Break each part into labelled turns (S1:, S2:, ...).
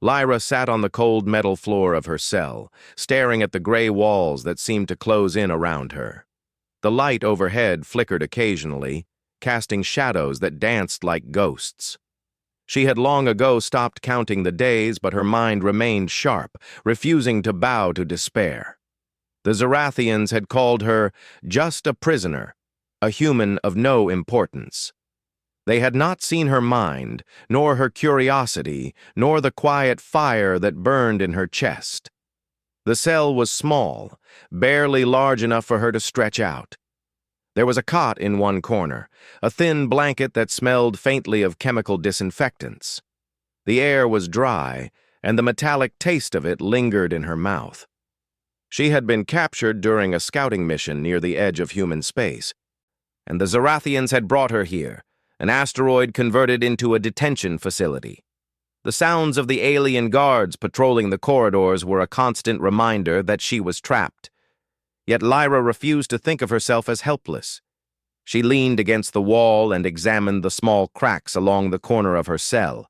S1: Lyra sat on the cold metal floor of her cell, staring at the gray walls that seemed to close in around her. The light overhead flickered occasionally, casting shadows that danced like ghosts. She had long ago stopped counting the days, but her mind remained sharp, refusing to bow to despair. The Zarathians had called her just a prisoner, a human of no importance. They had not seen her mind, nor her curiosity, nor the quiet fire that burned in her chest. The cell was small, barely large enough for her to stretch out. There was a cot in one corner, a thin blanket that smelled faintly of chemical disinfectants. The air was dry, and the metallic taste of it lingered in her mouth. She had been captured during a scouting mission near the edge of human space, and the Zarathians had brought her here, an asteroid converted into a detention facility. The sounds of the alien guards patrolling the corridors were a constant reminder that she was trapped. Yet Lyra refused to think of herself as helpless. She leaned against the wall and examined the small cracks along the corner of her cell.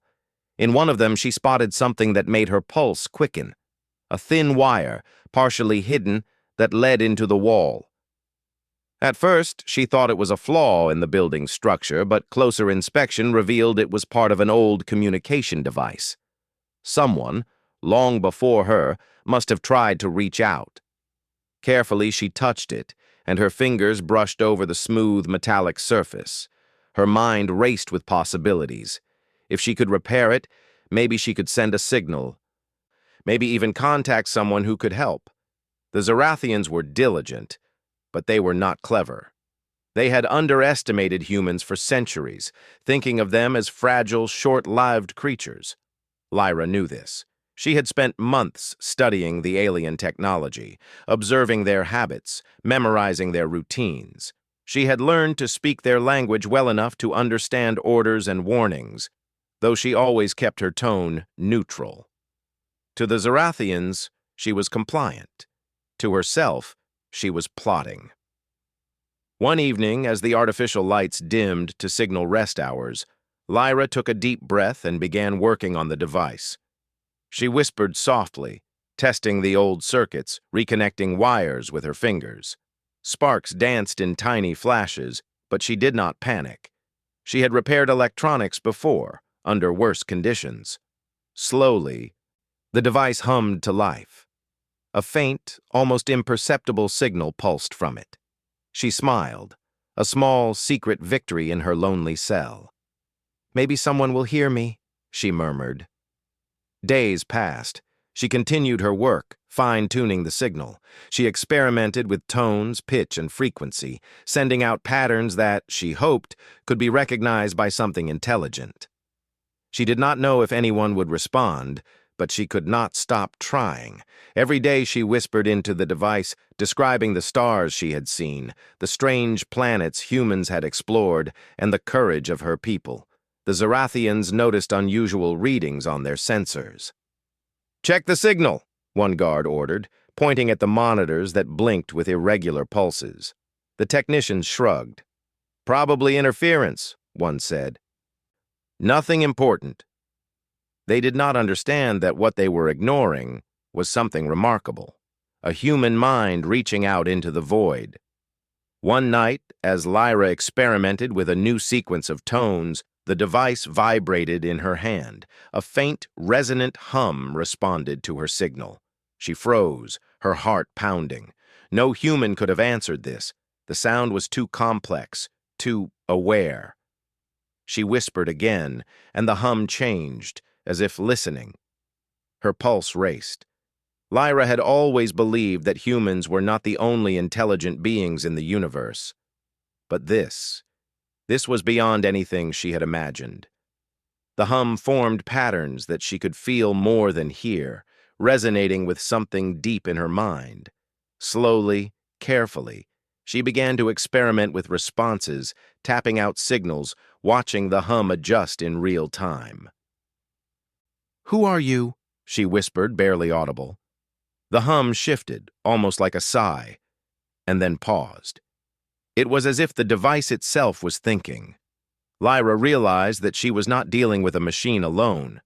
S1: In one of them she spotted something that made her pulse quicken, a thin wire, partially hidden, that led into the wall. At first, she thought it was a flaw in the building's structure, but closer inspection revealed it was part of an old communication device. Someone, long before her, must have tried to reach out. Carefully, she touched it, and her fingers brushed over the smooth, metallic surface. Her mind raced with possibilities. If she could repair it, maybe she could send a signal. Maybe even contact someone who could help. The Zarathians were diligent, but they were not clever. They had underestimated humans for centuries, thinking of them as fragile, short-lived creatures. Lyra knew this. She had spent months studying the alien technology, observing their habits, memorizing their routines. She had learned to speak their language well enough to understand orders and warnings, though she always kept her tone neutral. To the Zarathians, she was compliant. To herself, she was plotting. One evening, as the artificial lights dimmed to signal rest hours, Lyra took a deep breath and began working on the device. She whispered softly, testing the old circuits, reconnecting wires with her fingers. Sparks danced in tiny flashes, but she did not panic. She had repaired electronics before, under worse conditions. Slowly, the device hummed to life. A faint, almost imperceptible signal pulsed from it. She smiled, a small, secret victory in her lonely cell. "Maybe someone will hear me," she murmured. Days passed. She continued her work, fine-tuning the signal. She experimented with tones, pitch, and frequency, sending out patterns that, she hoped, could be recognized by something intelligent. She did not know if anyone would respond, but she could not stop trying. Every day she whispered into the device, describing the stars she had seen, the strange planets humans had explored, and the courage of her people. The Zarathians noticed unusual readings on their sensors. "Check the signal," one guard ordered, pointing at the monitors that blinked with irregular pulses. The technicians shrugged. "Probably interference," one said. "Nothing important." They did not understand that what they were ignoring was something remarkable, a human mind reaching out into the void. One night, as Lyra experimented with a new sequence of tones, the device vibrated in her hand. A faint, resonant hum responded to her signal. She froze, her heart pounding. No human could have answered this. The sound was too complex, too aware. She whispered again, and the hum changed, as if listening. Her pulse raced. Lyra had always believed that humans were not the only intelligent beings in the universe. But this was beyond anything she had imagined. The hum formed patterns that she could feel more than hear, resonating with something deep in her mind. Slowly, carefully, she began to experiment with responses, tapping out signals, watching the hum adjust in real time. "Who are you?" she whispered, barely audible. The hum shifted, almost like a sigh, and then paused. It was as if the device itself was thinking. Lyra realized that she was not dealing with a machine alone.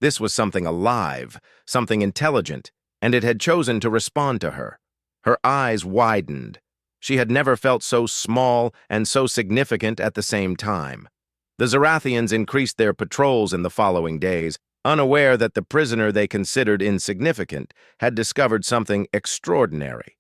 S1: This was something alive, something intelligent, and it had chosen to respond to her. Her eyes widened. She had never felt so small and so significant at the same time. The Zarathians increased their patrols in the following days, unaware that the prisoner they considered insignificant had discovered something extraordinary.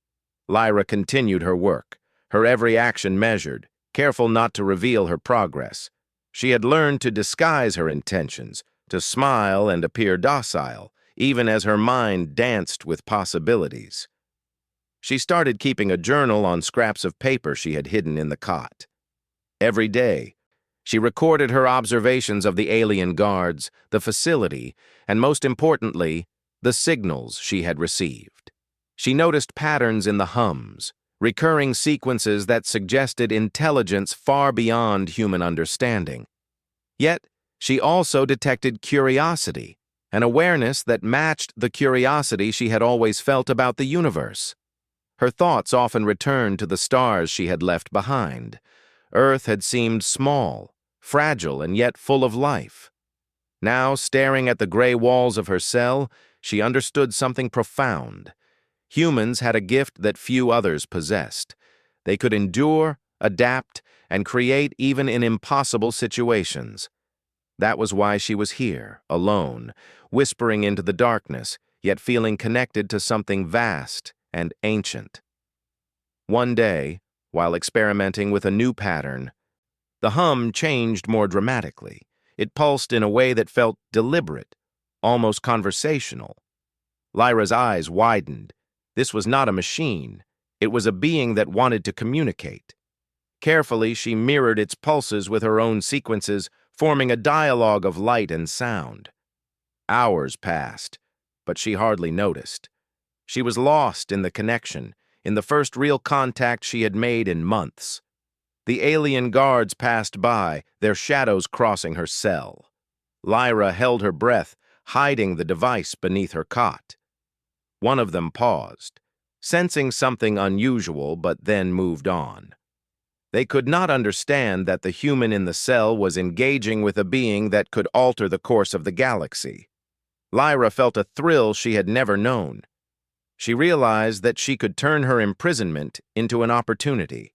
S1: Lyra continued her work, her every action measured, careful not to reveal her progress. She had learned to disguise her intentions, to smile and appear docile, even as her mind danced with possibilities. She started keeping a journal on scraps of paper she had hidden in the cot. Every day, she recorded her observations of the alien guards, the facility, and most importantly, the signals she had received. She noticed patterns in the hums, recurring sequences that suggested intelligence far beyond human understanding. Yet, she also detected curiosity, an awareness that matched the curiosity she had always felt about the universe. Her thoughts often returned to the stars she had left behind. Earth had seemed small, fragile, and yet full of life. Now, staring at the gray walls of her cell, she understood something profound. Humans had a gift that few others possessed. They could endure, adapt, and create even in impossible situations. That was why she was here, alone, whispering into the darkness, yet feeling connected to something vast and ancient. One day, while experimenting with a new pattern, the hum changed more dramatically. It pulsed in a way that felt deliberate, almost conversational. Lyra's eyes widened. This was not a machine. It was a being that wanted to communicate. Carefully, she mirrored its pulses with her own sequences, forming a dialogue of light and sound. Hours passed, but she hardly noticed. She was lost in the connection, in the first real contact she had made in months. The alien guards passed by, their shadows crossing her cell. Lyra held her breath, hiding the device beneath her cot. One of them paused, sensing something unusual, but then moved on. They could not understand that the human in the cell was engaging with a being that could alter the course of the galaxy. Lyra felt a thrill she had never known. She realized that she could turn her imprisonment into an opportunity.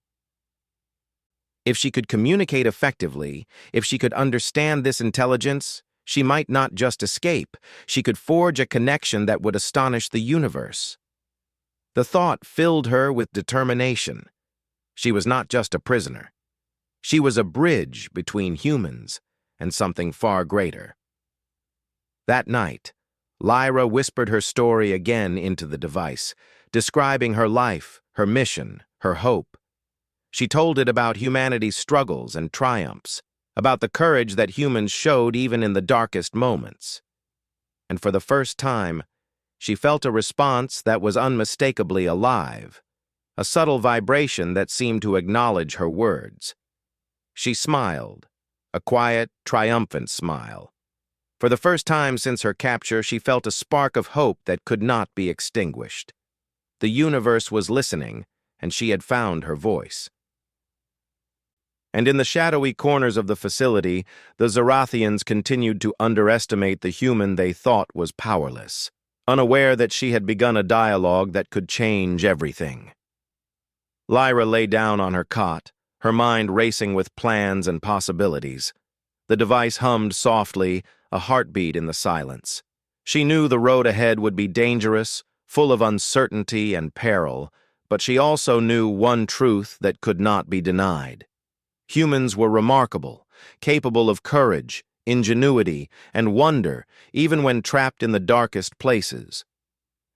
S1: If she could communicate effectively, if she could understand this intelligence, she might not just escape, she could forge a connection that would astonish the universe. The thought filled her with determination. She was not just a prisoner. She was a bridge between humans and something far greater. That night, Lyra whispered her story again into the device, describing her life, her mission, her hope. She told it about humanity's struggles and triumphs, about the courage that humans showed even in the darkest moments. And for the first time, she felt a response that was unmistakably alive, a subtle vibration that seemed to acknowledge her words. She smiled, a quiet, triumphant smile. For the first time since her capture, she felt a spark of hope that could not be extinguished. The universe was listening, and she had found her voice. And in the shadowy corners of the facility, the Zarathians continued to underestimate the human they thought was powerless, unaware that she had begun a dialogue that could change everything. Lyra lay down on her cot, her mind racing with plans and possibilities. The device hummed softly, a heartbeat in the silence. She knew the road ahead would be dangerous, full of uncertainty and peril, but she also knew one truth that could not be denied. Humans were remarkable, capable of courage, ingenuity, and wonder, even when trapped in the darkest places.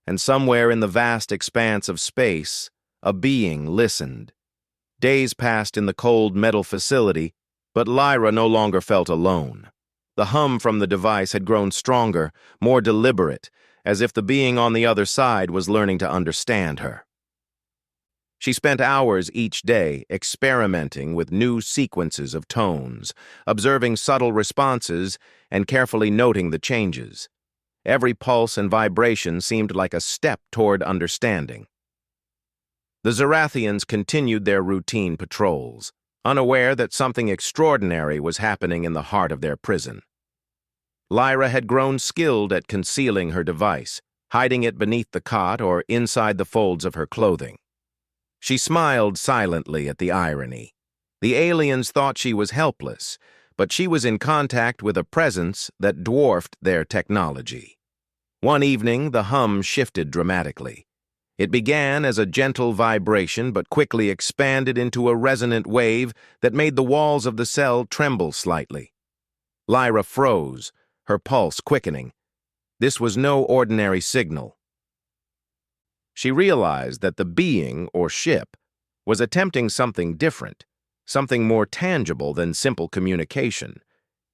S1: And somewhere in the vast expanse of space, a being listened. Days passed in the cold metal facility, but Lyra no longer felt alone. The hum from the device had grown stronger, more deliberate, as if the being on the other side was learning to understand her. She spent hours each day experimenting with new sequences of tones, observing subtle responses and carefully noting the changes. Every pulse and vibration seemed like a step toward understanding. The Zarathians continued their routine patrols, unaware that something extraordinary was happening in the heart of their prison. Lyra had grown skilled at concealing her device, hiding it beneath the cot or inside the folds of her clothing. She smiled silently at the irony. The aliens thought she was helpless, but she was in contact with a presence that dwarfed their technology. One evening, the hum shifted dramatically. It began as a gentle vibration but quickly expanded into a resonant wave that made the walls of the cell tremble slightly. Lyra froze, her pulse quickening. This was no ordinary signal. She realized that the being, or ship, was attempting something different, something more tangible than simple communication.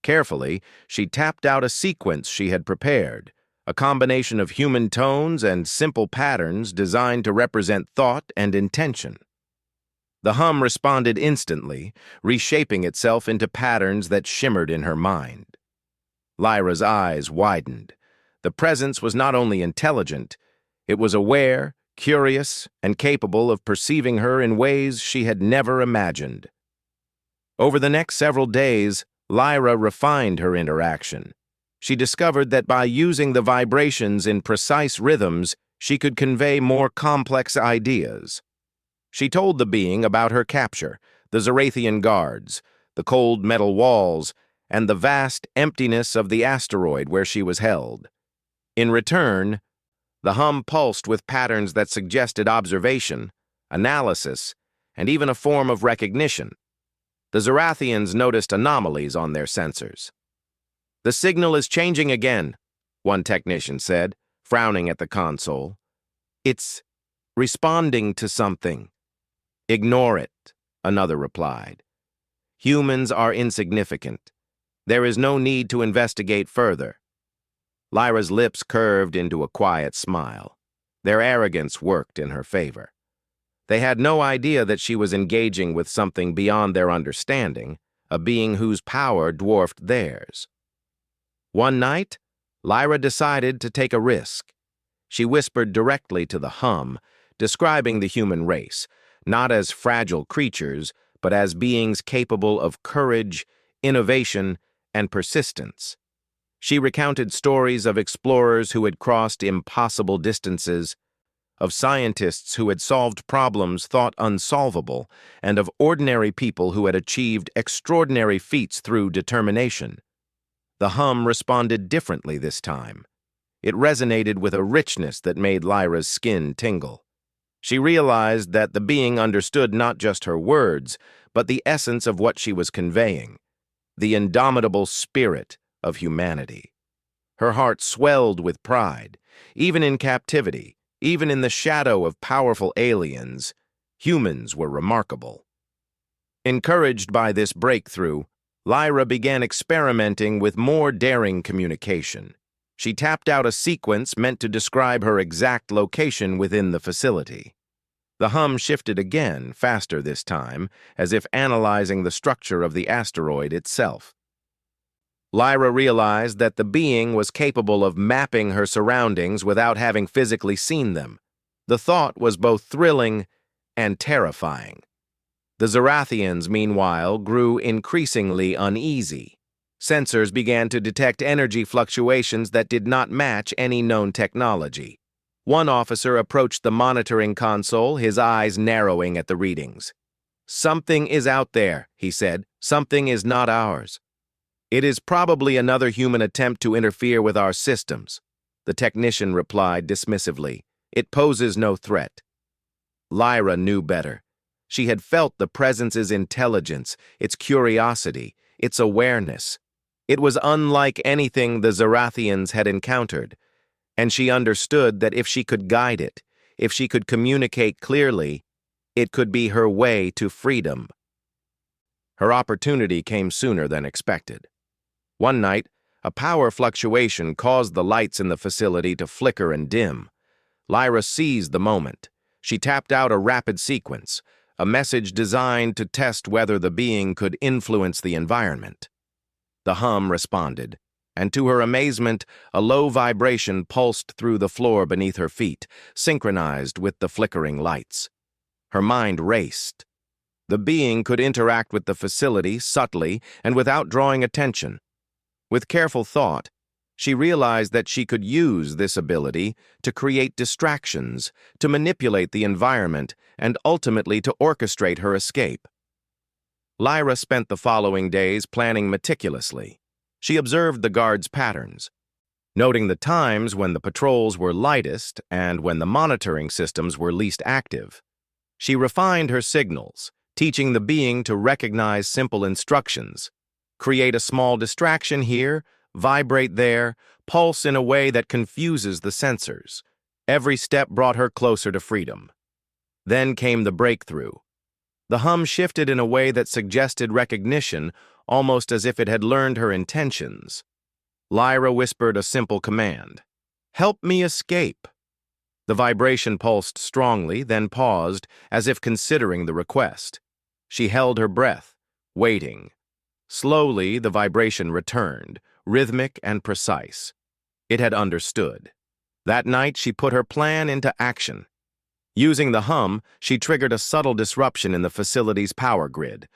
S1: Carefully, she tapped out a sequence she had prepared, a combination of human tones and simple patterns designed to represent thought and intention. The hum responded instantly, reshaping itself into patterns that shimmered in her mind. Lyra's eyes widened. The presence was not only intelligent, it was aware, curious, and capable of perceiving her in ways she had never imagined. Over the next several days, Lyra refined her interaction. She discovered that by using the vibrations in precise rhythms, she could convey more complex ideas. She told the being about her capture, the Zarathian guards, the cold metal walls, and the vast emptiness of the asteroid where she was held. In return, the hum pulsed with patterns that suggested observation, analysis, and even a form of recognition. The Zarathians noticed anomalies on their sensors. "The signal is changing again," one technician said, frowning at the console. "It's responding to something." "Ignore it," another replied. "Humans are insignificant. There is no need to investigate further." Lyra's lips curved into a quiet smile. Their arrogance worked in her favor. They had no idea that she was engaging with something beyond their understanding, a being whose power dwarfed theirs. One night, Lyra decided to take a risk. She whispered directly to the hum, describing the human race, not as fragile creatures, but as beings capable of courage, innovation, and persistence. She recounted stories of explorers who had crossed impossible distances, of scientists who had solved problems thought unsolvable, and of ordinary people who had achieved extraordinary feats through determination. The hum responded differently this time. It resonated with a richness that made Lyra's skin tingle. She realized that the being understood not just her words, but the essence of what she was conveying, the indomitable spirit of humanity. Her heart swelled with pride. Even in captivity, even in the shadow of powerful aliens, humans were remarkable. Encouraged by this breakthrough, Lyra began experimenting with more daring communication. She tapped out a sequence meant to describe her exact location within the facility. The hum shifted again, faster this time, as if analyzing the structure of the asteroid itself. Lyra realized that the being was capable of mapping her surroundings without having physically seen them. The thought was both thrilling and terrifying. The Zarathians, meanwhile, grew increasingly uneasy. Sensors began to detect energy fluctuations that did not match any known technology. One officer approached the monitoring console, his eyes narrowing at the readings. "Something is out there," he said. "Something is not ours." "It is probably another human attempt to interfere with our systems," the technician replied dismissively. "It poses no threat." Lyra knew better. She had felt the presence's intelligence, its curiosity, its awareness. It was unlike anything the Zarathians had encountered, and she understood that if she could guide it, if she could communicate clearly, it could be her way to freedom. Her opportunity came sooner than expected. One night, a power fluctuation caused the lights in the facility to flicker and dim. Lyra seized the moment. She tapped out a rapid sequence, a message designed to test whether the being could influence the environment. The hum responded, and to her amazement, a low vibration pulsed through the floor beneath her feet, synchronized with the flickering lights. Her mind raced. The being could interact with the facility subtly and without drawing attention. With careful thought, She realized that she could use this ability to create distractions, to manipulate the environment, and ultimately to orchestrate her escape. Lyra spent the following days planning meticulously. She observed the guards' patterns, noting the times when the patrols were lightest and when the monitoring systems were least active. She refined her signals, teaching the being to recognize simple instructions. Create a small distraction here, vibrate there, pulse in a way that confuses the sensors. Every step brought her closer to freedom. Then came the breakthrough. The hum shifted in a way that suggested recognition, almost as if it had learned her intentions. Lyra whispered a simple command. "Help me escape." The vibration pulsed strongly, then paused, as if considering the request. She held her breath, waiting. Slowly, the vibration returned, rhythmic and precise. It had understood. That night, she put her plan into action. Using the hum, she triggered a subtle disruption in the facility's power grid,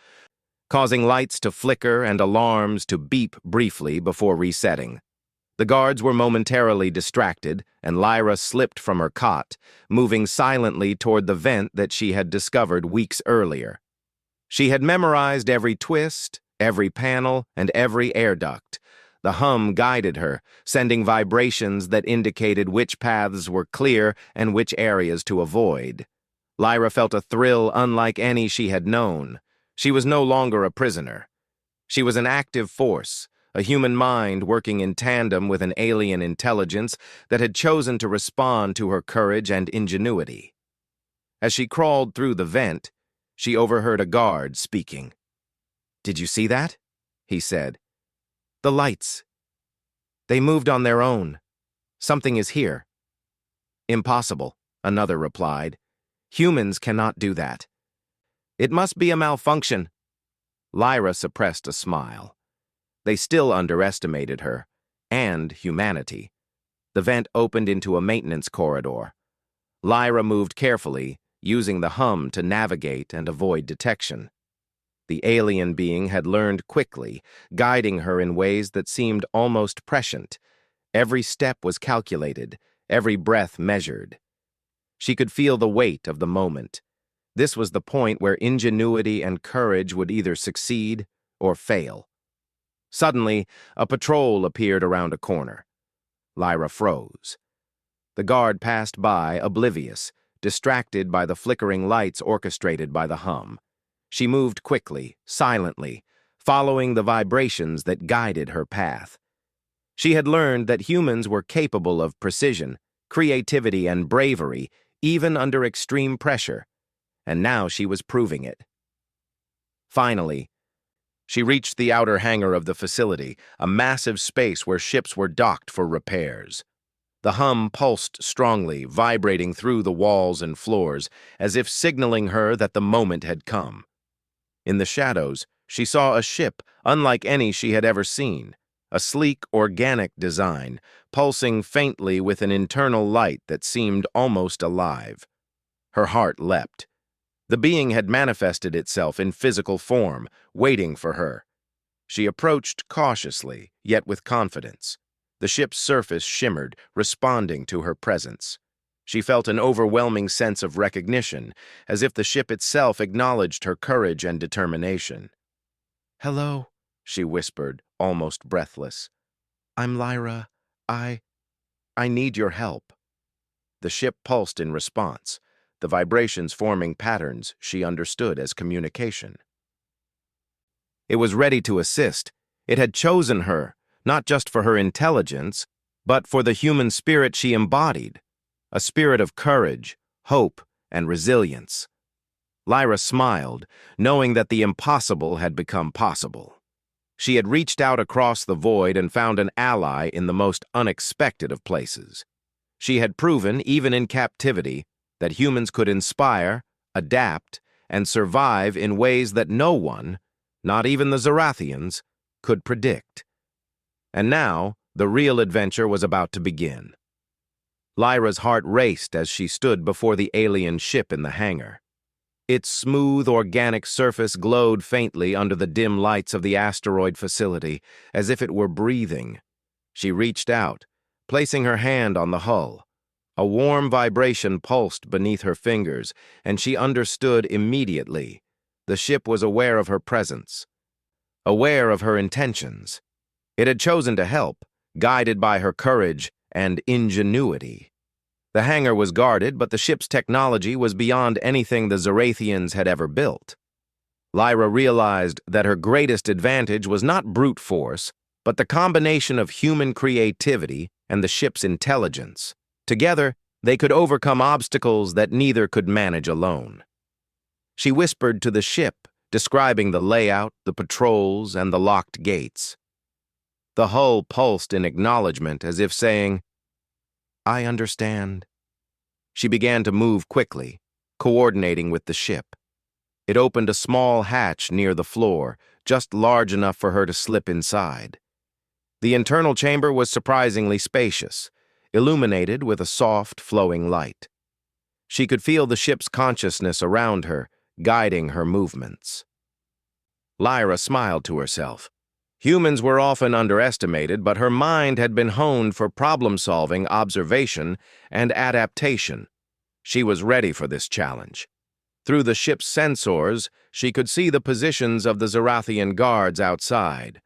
S1: causing lights to flicker and alarms to beep briefly before resetting. The guards were momentarily distracted, and Lyra slipped from her cot, moving silently toward the vent that she had discovered weeks earlier. She had memorized every twist, every panel, and every air duct. The hum guided her, sending vibrations that indicated which paths were clear and which areas to avoid. Lyra felt a thrill unlike any she had known. She was no longer a prisoner. She was an active force, a human mind working in tandem with an alien intelligence that had chosen to respond to her courage and ingenuity. As she crawled through the vent, she overheard a guard speaking. "Did you see that?" he said. "The lights. They moved on their own. Something is here." "Impossible," another replied. "Humans cannot do that." "It must be a malfunction." Lyra suppressed a smile. They still underestimated her, and humanity. The vent opened into a maintenance corridor. Lyra moved carefully, using the hum to navigate and avoid detection. The alien being had learned quickly, guiding her in ways that seemed almost prescient. Every step was calculated, every breath measured. She could feel the weight of the moment. This was the point where ingenuity and courage would either succeed or fail. Suddenly, a patrol appeared around a corner. Lyra froze. The guard passed by, oblivious, distracted by the flickering lights orchestrated by the hum. She moved quickly, silently, following the vibrations that guided her path. She had learned that humans were capable of precision, creativity, and bravery, even under extreme pressure, and now she was proving it. Finally, she reached the outer hangar of the facility, a massive space where ships were docked for repairs. The hum pulsed strongly, vibrating through the walls and floors, as if signaling her that the moment had come. In the shadows, she saw a ship unlike any she had ever seen, a sleek, organic design, pulsing faintly with an internal light that seemed almost alive. Her heart leapt. The being had manifested itself in physical form, waiting for her. She approached cautiously, yet with confidence. The ship's surface shimmered, responding to her presence. She felt an overwhelming sense of recognition, as if the ship itself acknowledged her courage and determination. "Hello," she whispered, almost breathless. "I'm Lyra. I need your help." The ship pulsed in response, the vibrations forming patterns she understood as communication. It was ready to assist. It had chosen her, not just for her intelligence, but for the human spirit she embodied. A spirit of courage, hope, and resilience. Lyra smiled, knowing that the impossible had become possible. She had reached out across the void and found an ally in the most unexpected of places. She had proven, even in captivity, that humans could inspire, adapt, and survive in ways that no one, not even the Zorathians, could predict. And now, the real adventure was about to begin. Lyra's heart raced as she stood before the alien ship in the hangar. Its smooth, organic surface glowed faintly under the dim lights of the asteroid facility, as if it were breathing. She reached out, placing her hand on the hull. A warm vibration pulsed beneath her fingers, and she understood immediately. The ship was aware of her presence, aware of her intentions. It had chosen to help, guided by her courage and ingenuity. The hangar was guarded, but the ship's technology was beyond anything the Zorathians had ever built. Lyra realized that her greatest advantage was not brute force, but the combination of human creativity and the ship's intelligence. Together, they could overcome obstacles that neither could manage alone. She whispered to the ship, describing the layout, the patrols, and the locked gates. The hull pulsed in acknowledgement, as if saying, "I understand." She began to move quickly, coordinating with the ship. It opened a small hatch near the floor, just large enough for her to slip inside. The internal chamber was surprisingly spacious, illuminated with a soft, flowing light. She could feel the ship's consciousness around her, guiding her movements. Lyra smiled to herself. Humans were often underestimated, but her mind had been honed for problem-solving, observation, and adaptation. She was ready for this challenge. Through the ship's sensors, she could see the positions of the Zorathian guards outside.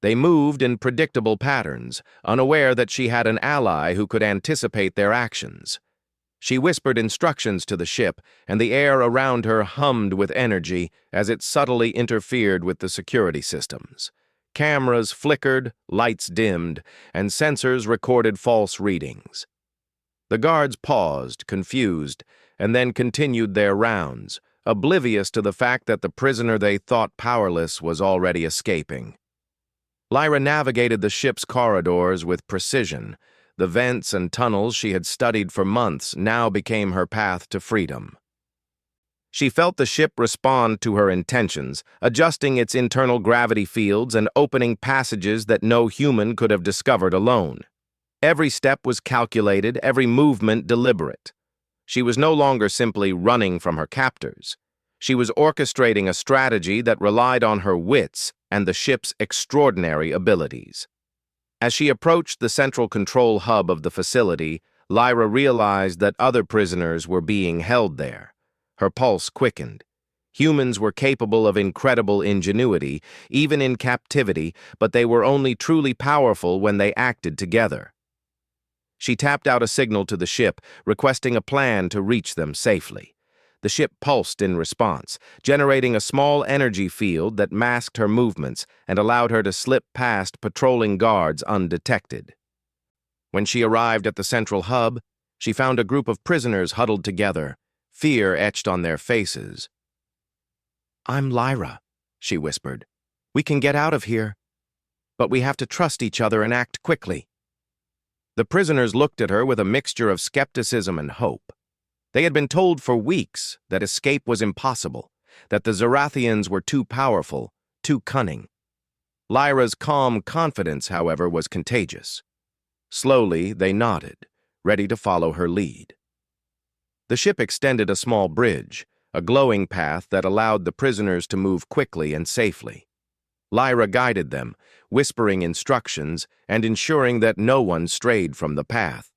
S1: They moved in predictable patterns, unaware that she had an ally who could anticipate their actions. She whispered instructions to the ship, and the air around her hummed with energy as it subtly interfered with the security systems. Cameras flickered, lights dimmed, and sensors recorded false readings. The guards paused, confused, and then continued their rounds, oblivious to the fact that the prisoner they thought powerless was already escaping. Lyra navigated the ship's corridors with precision. The vents and tunnels she had studied for months now became her path to freedom. She felt the ship respond to her intentions, adjusting its internal gravity fields and opening passages that no human could have discovered alone. Every step was calculated, every movement deliberate. She was no longer simply running from her captors. She was orchestrating a strategy that relied on her wits and the ship's extraordinary abilities. As she approached the central control hub of the facility, Lyra realized that other prisoners were being held there. Her pulse quickened. Humans were capable of incredible ingenuity, even in captivity, but they were only truly powerful when they acted together. She tapped out a signal to the ship, requesting a plan to reach them safely. The ship pulsed in response, generating a small energy field that masked her movements and allowed her to slip past patrolling guards undetected. When she arrived at the central hub, she found a group of prisoners huddled together, fear etched on their faces. "I'm Lyra," she whispered. "We can get out of here, but we have to trust each other and act quickly." The prisoners looked at her with a mixture of skepticism and hope. They had been told for weeks that escape was impossible, that the Zorathians were too powerful, too cunning. Lyra's calm confidence, however, was contagious. Slowly, they nodded, ready to follow her lead. The ship extended a small bridge, a glowing path that allowed the prisoners to move quickly and safely. Lyra guided them, whispering instructions and ensuring that no one strayed from the path.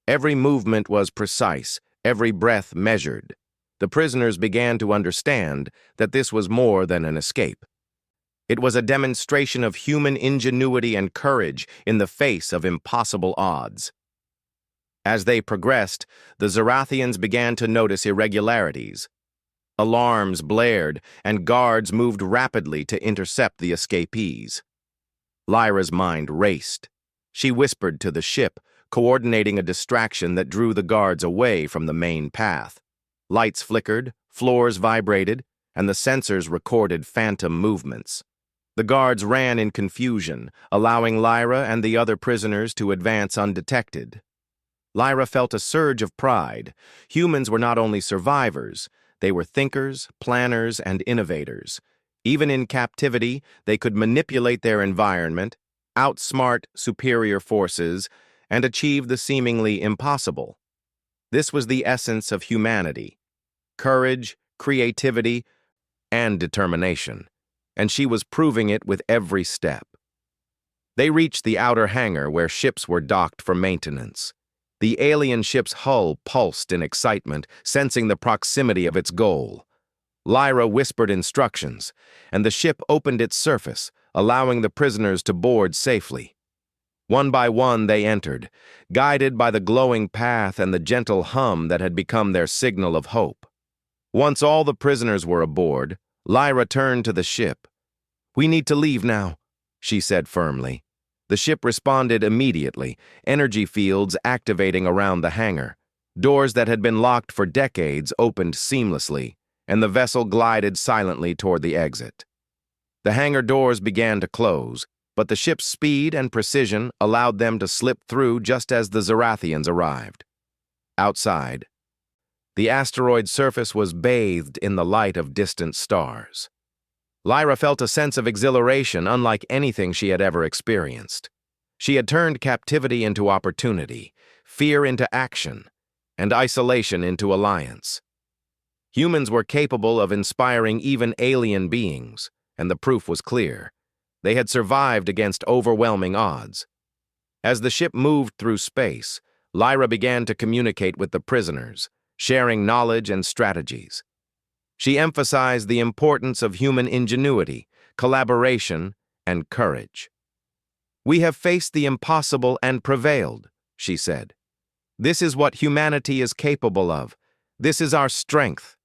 S1: Every movement was precise, every breath measured. The prisoners began to understand that this was more than an escape. It was a demonstration of human ingenuity and courage in the face of impossible odds. As they progressed, the Zorathians began to notice irregularities. Alarms blared, and guards moved rapidly to intercept the escapees. Lyra's mind raced. She whispered to the ship, coordinating a distraction that drew the guards away from the main path. Lights flickered, floors vibrated, and the sensors recorded phantom movements. The guards ran in confusion, allowing Lyra and the other prisoners to advance undetected. Lyra felt a surge of pride. Humans were not only survivors, they were thinkers, planners, and innovators. Even in captivity, they could manipulate their environment, outsmart superior forces, and achieve the seemingly impossible. This was the essence of humanity: courage, creativity, and determination, and she was proving it with every step. They reached the outer hangar where ships were docked for maintenance. The alien ship's hull pulsed in excitement, sensing the proximity of its goal. Lyra whispered instructions, and the ship opened its surface, allowing the prisoners to board safely. One by one they entered, guided by the glowing path and the gentle hum that had become their signal of hope. Once all the prisoners were aboard, Lyra turned to the ship. "We need to leave now," she said firmly. The ship responded immediately, energy fields activating around the hangar. Doors that had been locked for decades opened seamlessly, and the vessel glided silently toward the exit. The hangar doors began to close, but the ship's speed and precision allowed them to slip through just as the Zarathians arrived. Outside, the asteroid's surface was bathed in the light of distant stars. Lyra felt a sense of exhilaration unlike anything she had ever experienced. She had turned captivity into opportunity, fear into action, and isolation into alliance. Humans were capable of inspiring even alien beings, and the proof was clear. They had survived against overwhelming odds. As the ship moved through space, Lyra began to communicate with the prisoners, sharing knowledge and strategies. She emphasized the importance of human ingenuity, collaboration, and courage. "We have faced the impossible and prevailed," she said. "This is what humanity is capable of. This is our strength."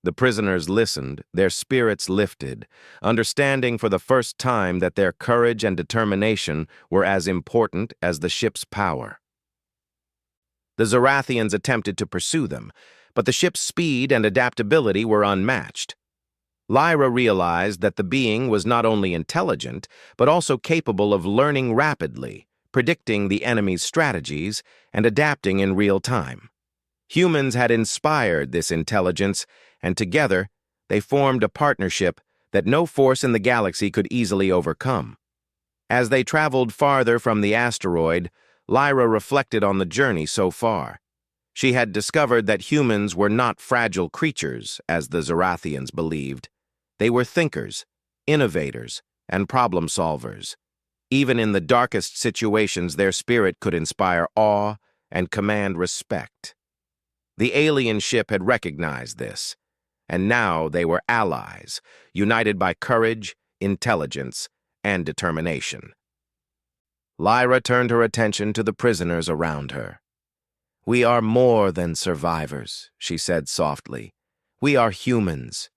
S1: The prisoners listened, their spirits lifted, understanding for the first time that their courage and determination were as important as the ship's power. The Zarathians attempted to pursue them, but the ship's speed and adaptability were unmatched. Lyra realized that the being was not only intelligent, but also capable of learning rapidly, predicting the enemy's strategies, and adapting in real time. Humans had inspired this intelligence, and together they formed a partnership that no force in the galaxy could easily overcome. As they traveled farther from the asteroid, Lyra reflected on the journey so far. She had discovered that humans were not fragile creatures, as the Zarathians believed. They were thinkers, innovators, and problem solvers. Even in the darkest situations, their spirit could inspire awe and command respect. The alien ship had recognized this, and now they were allies, united by courage, intelligence, and determination. Lyra turned her attention to the prisoners around her. "We are more than survivors," she said softly. "We are humans.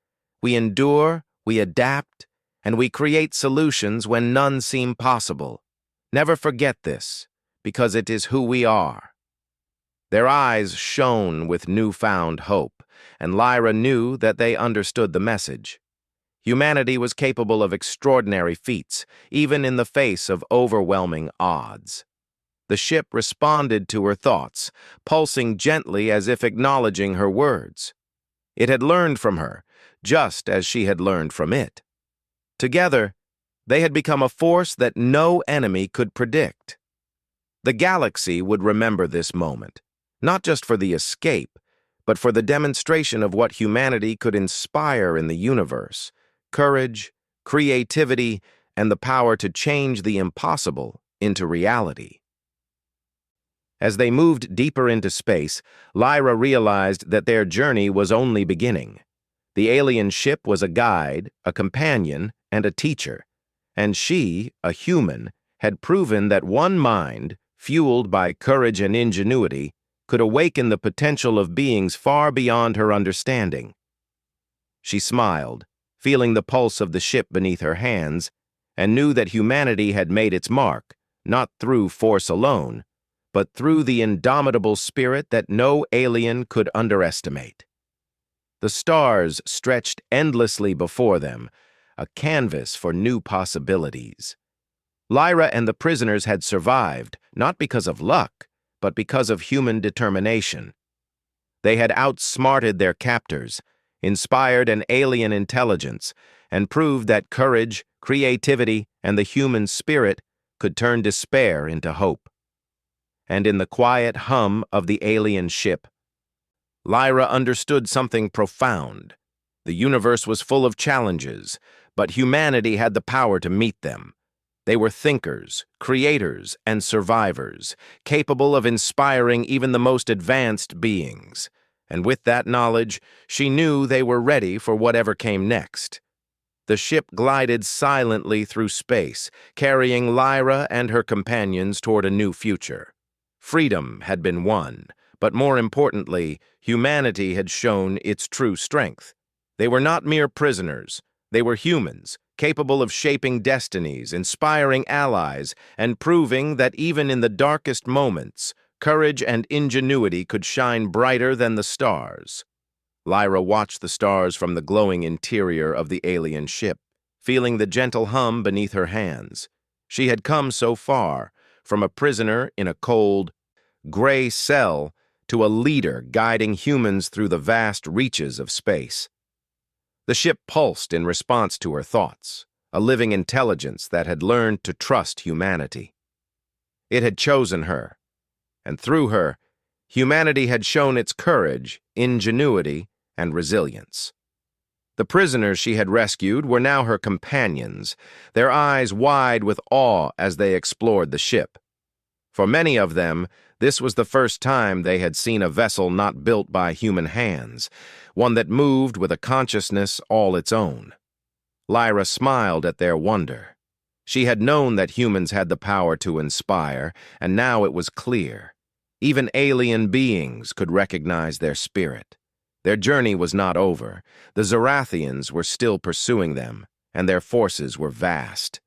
S1: We endure, we adapt, and we create solutions when none seem possible. Never forget this, because it is who we are." Their eyes shone with newfound hope, and Lyra knew that they understood the message. Humanity was capable of extraordinary feats, even in the face of overwhelming odds. The ship responded to her thoughts, pulsing gently as if acknowledging her words. It had learned from her, just as she had learned from it. Together, they had become a force that no enemy could predict. The galaxy would remember this moment, not just for the escape, but for the demonstration of what humanity could inspire in the universe: courage, creativity, and the power to change the impossible into reality. As they moved deeper into space, Lyra realized that their journey was only beginning. The alien ship was a guide, a companion, and a teacher, and she, a human, had proven that one mind, fueled by courage and ingenuity, could awaken the potential of beings far beyond her understanding. She smiled, feeling the pulse of the ship beneath her hands, and knew that humanity had made its mark, not through force alone, but through the indomitable spirit that no alien could underestimate. The stars stretched endlessly before them, a canvas for new possibilities. Lyra and the prisoners had survived, not because of luck, but because of human determination. They had outsmarted their captors, inspired an alien intelligence, and proved that courage, creativity, and the human spirit could turn despair into hope. And in the quiet hum of the alien ship, Lyra understood something profound. The universe was full of challenges, but humanity had the power to meet them. They were thinkers, creators, and survivors, capable of inspiring even the most advanced beings. And with that knowledge, she knew they were ready for whatever came next. The ship glided silently through space, carrying Lyra and her companions toward a new future. Freedom had been won, but more importantly, humanity had shown its true strength. They were not mere prisoners. They were humans, capable of shaping destinies, inspiring allies, and proving that even in the darkest moments, courage and ingenuity could shine brighter than the stars. Lyra watched the stars from the glowing interior of the alien ship, feeling the gentle hum beneath her hands. She had come so far, from a prisoner in a cold, gray cell to a leader guiding humans through the vast reaches of space. The ship pulsed in response to her thoughts, a living intelligence that had learned to trust humanity. It had chosen her, and through her, humanity had shown its courage, ingenuity, and resilience. The prisoners she had rescued were now her companions, their eyes wide with awe as they explored the ship. For many of them, this was the first time they had seen a vessel not built by human hands, one that moved with a consciousness all its own. Lyra smiled at their wonder. She had known that humans had the power to inspire, and now it was clear. Even alien beings could recognize their spirit. Their journey was not over. The Zorathians were still pursuing them, and their forces were vast.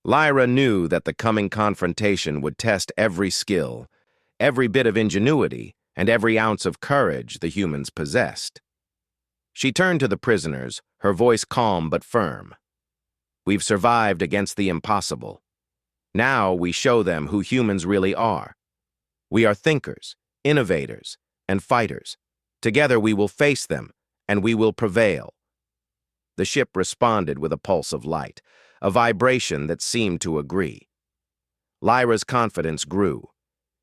S1: Lyra knew that the coming confrontation would test every skill, every bit of ingenuity, and every ounce of courage the humans possessed. She turned to the prisoners, her voice calm but firm. "We've survived against the impossible. Now we show them who humans really are. We are thinkers, innovators, and fighters. Together we will face them, and we will prevail." The ship responded with a pulse of light, a vibration that seemed to agree. Lyra's confidence grew.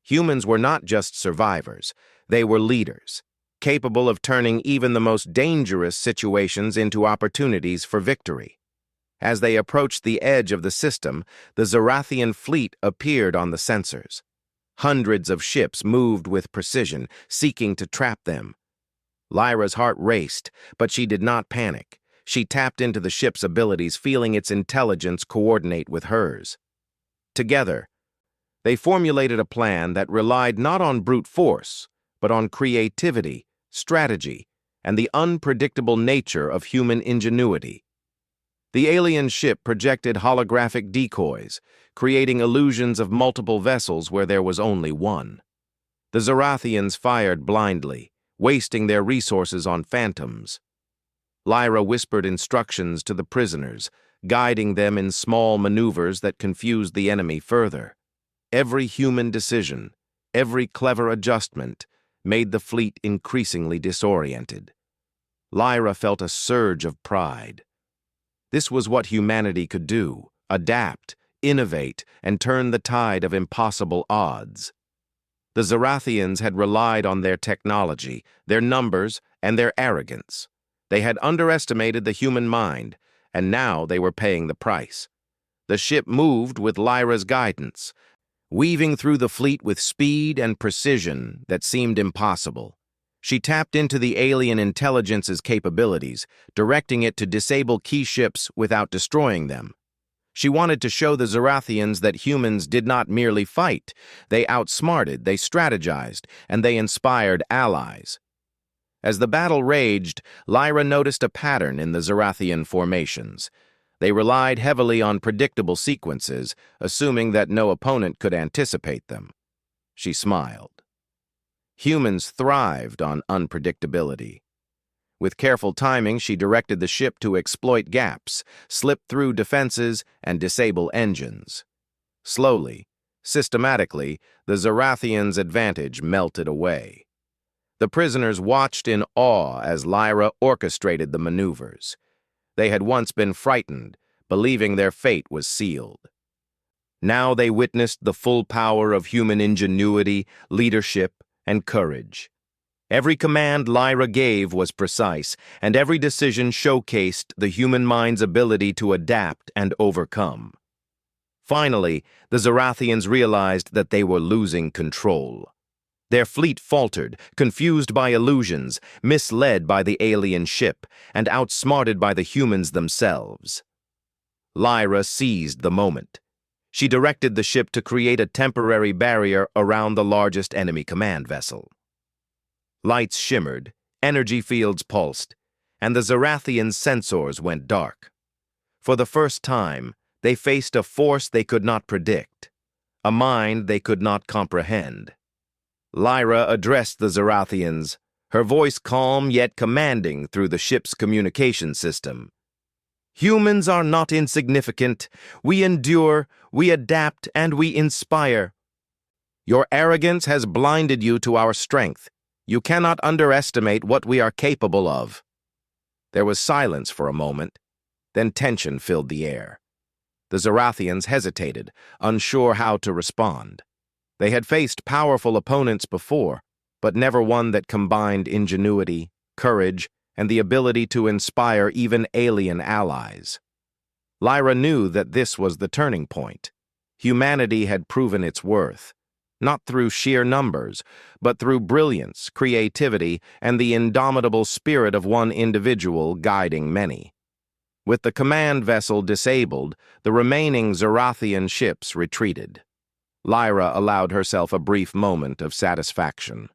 S1: Humans were not just survivors, they were leaders, capable of turning even the most dangerous situations into opportunities for victory. As they approached the edge of the system, the Zorathian fleet appeared on the sensors. Hundreds of ships moved with precision, seeking to trap them. Lyra's heart raced, but she did not panic. She tapped into the ship's abilities, feeling its intelligence coordinate with hers. Together, they formulated a plan that relied not on brute force, but on creativity, strategy, and the unpredictable nature of human ingenuity. The alien ship projected holographic decoys, creating illusions of multiple vessels where there was only one. The Zorathians fired blindly, wasting their resources on phantoms. Lyra whispered instructions to the prisoners, guiding them in small maneuvers that confused the enemy further. Every human decision, every clever adjustment, made the fleet increasingly disoriented. Lyra felt a surge of pride. This was what humanity could do: adapt, innovate, and turn the tide of impossible odds. The Zorathians had relied on their technology, their numbers, and their arrogance. They had underestimated the human mind, and now they were paying the price. The ship moved with Lyra's guidance, weaving through the fleet with speed and precision that seemed impossible. She tapped into the alien intelligence's capabilities, directing it to disable key ships without destroying them. She wanted to show the Zorathians that humans did not merely fight. They outsmarted, they strategized, and they inspired allies. As the battle raged, Lyra noticed a pattern in the Zorathian formations. They relied heavily on predictable sequences, assuming that no opponent could anticipate them. She smiled. Humans thrived on unpredictability. With careful timing, she directed the ship to exploit gaps, slip through defenses, and disable engines. Slowly, systematically, the Zorathians' advantage melted away. The prisoners watched in awe as Lyra orchestrated the maneuvers. They had once been frightened, believing their fate was sealed. Now they witnessed the full power of human ingenuity, leadership, and courage. Every command Lyra gave was precise, and every decision showcased the human mind's ability to adapt and overcome. Finally, the Zarathians realized that they were losing control. Their fleet faltered, confused by illusions, misled by the alien ship, and outsmarted by the humans themselves. Lyra seized the moment. She directed the ship to create a temporary barrier around the largest enemy command vessel. Lights shimmered, energy fields pulsed, and the Zarathian sensors went dark. For the first time, they faced a force they could not predict, a mind they could not comprehend. Lyra addressed the Zarathians, her voice calm yet commanding through the ship's communication system. Humans are not insignificant. We endure, we adapt, and we inspire. Your arrogance has blinded you to our strength. You cannot underestimate what we are capable of. There was silence for a moment, then tension filled the air. The Zarathians hesitated, unsure how to respond. They had faced powerful opponents before, but never one that combined ingenuity, courage, and the ability to inspire even alien allies. Lyra knew that this was the turning point. Humanity had proven its worth, not through sheer numbers, but through brilliance, creativity, and the indomitable spirit of one individual guiding many. With the command vessel disabled, the remaining Zarathian ships retreated. Lyra allowed herself a brief moment of satisfaction.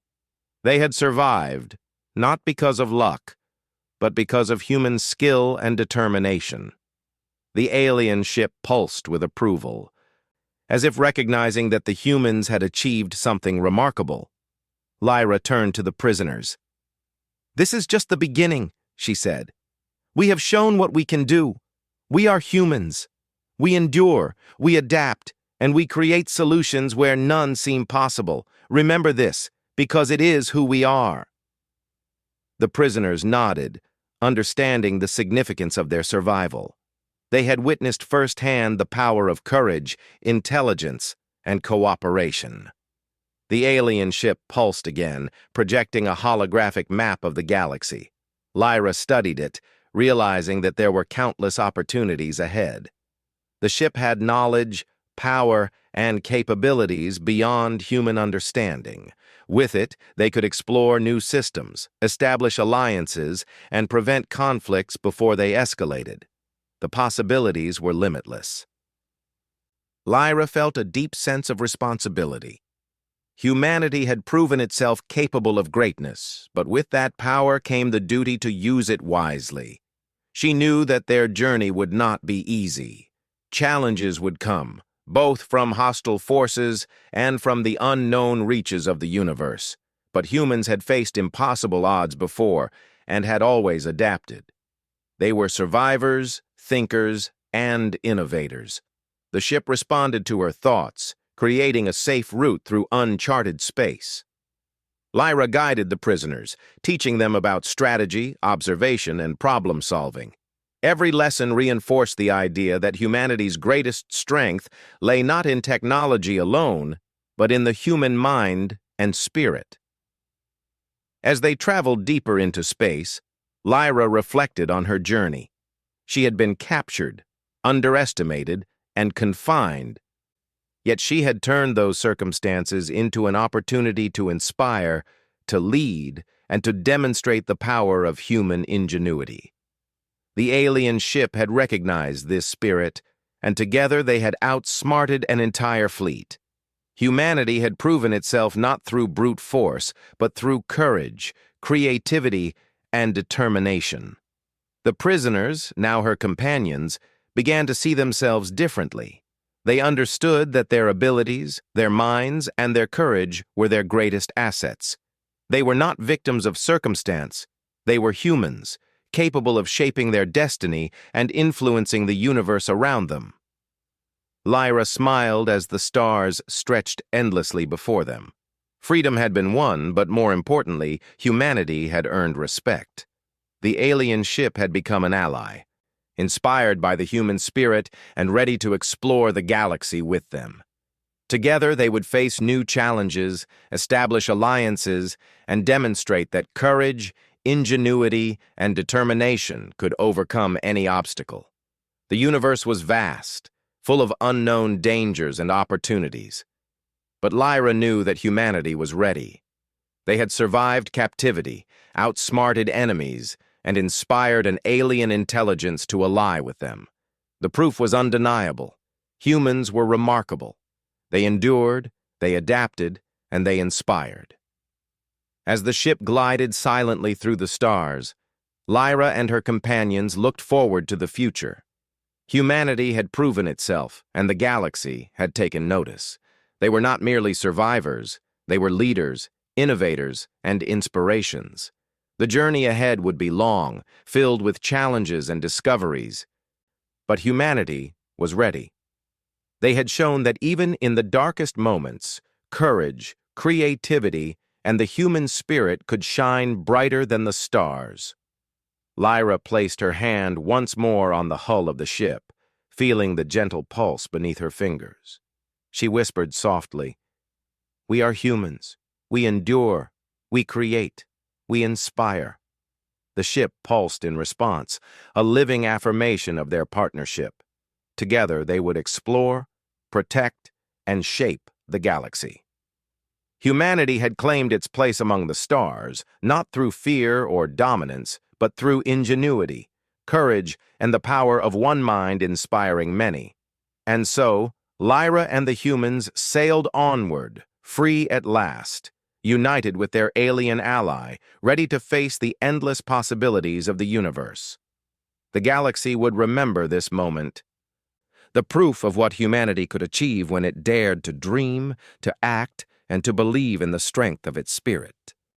S1: They had survived, not because of luck, but because of human skill and determination. The alien ship pulsed with approval, as if recognizing that the humans had achieved something remarkable. Lyra turned to the prisoners. "This is just the beginning," she said. "We have shown what we can do. We are humans. We endure, we adapt, and we create solutions where none seem possible. Remember this, because it is who we are." The prisoners nodded, understanding the significance of their survival. They had witnessed firsthand the power of courage, intelligence, and cooperation. The alien ship pulsed again, projecting a holographic map of the galaxy. Lyra studied it, realizing that there were countless opportunities ahead. The ship had knowledge, power, and capabilities beyond human understanding. With it, they could explore new systems, establish alliances, and prevent conflicts before they escalated. The possibilities were limitless. Lyra felt a deep sense of responsibility. Humanity had proven itself capable of greatness, but with that power came the duty to use it wisely. She knew that their journey would not be easy. Challenges would come, both from hostile forces and from the unknown reaches of the universe. But humans had faced impossible odds before and had always adapted. They were survivors, thinkers, and innovators. The ship responded to her thoughts, creating a safe route through uncharted space. Lyra guided the prisoners, teaching them about strategy, observation, and problem-solving. Every lesson reinforced the idea that humanity's greatest strength lay not in technology alone, but in the human mind and spirit. As they traveled deeper into space, Lyra reflected on her journey. She had been captured, underestimated, and confined, yet she had turned those circumstances into an opportunity to inspire, to lead, and to demonstrate the power of human ingenuity. The alien ship had recognized this spirit, and together they had outsmarted an entire fleet. Humanity had proven itself not through brute force, but through courage, creativity, and determination. The prisoners, now her companions, began to see themselves differently. They understood that their abilities, their minds, and their courage were their greatest assets. They were not victims of circumstance. They were humans, capable of shaping their destiny and influencing the universe around them. Lyra smiled as the stars stretched endlessly before them. Freedom had been won, but more importantly, humanity had earned respect. The alien ship had become an ally, inspired by the human spirit and ready to explore the galaxy with them. Together, they would face new challenges, establish alliances, and demonstrate that courage, ingenuity, and determination could overcome any obstacle. The universe was vast, full of unknown dangers and opportunities. But Lyra knew that humanity was ready. They had survived captivity, outsmarted enemies, and inspired an alien intelligence to ally with them. The proof was undeniable. Humans were remarkable. They endured, they adapted, and they inspired. As the ship glided silently through the stars, Lyra and her companions looked forward to the future. Humanity had proven itself, and the galaxy had taken notice. They were not merely survivors, they were leaders, innovators, and inspirations. The journey ahead would be long, filled with challenges and discoveries. But humanity was ready. They had shown that even in the darkest moments, courage, creativity, and the human spirit could shine brighter than the stars. Lyra placed her hand once more on the hull of the ship, feeling the gentle pulse beneath her fingers. She whispered softly, "We are humans. We endure. We create. We inspire." The ship pulsed in response, a living affirmation of their partnership. Together they would explore, protect, and shape the galaxy. Humanity had claimed its place among the stars, not through fear or dominance, but through ingenuity, courage, and the power of one mind inspiring many. And so, Lyra and the humans sailed onward, free at last, united with their alien ally, ready to face the endless possibilities of the universe. The galaxy would remember this moment, the proof of what humanity could achieve when it dared to dream, to act, and to believe in the strength of its spirit.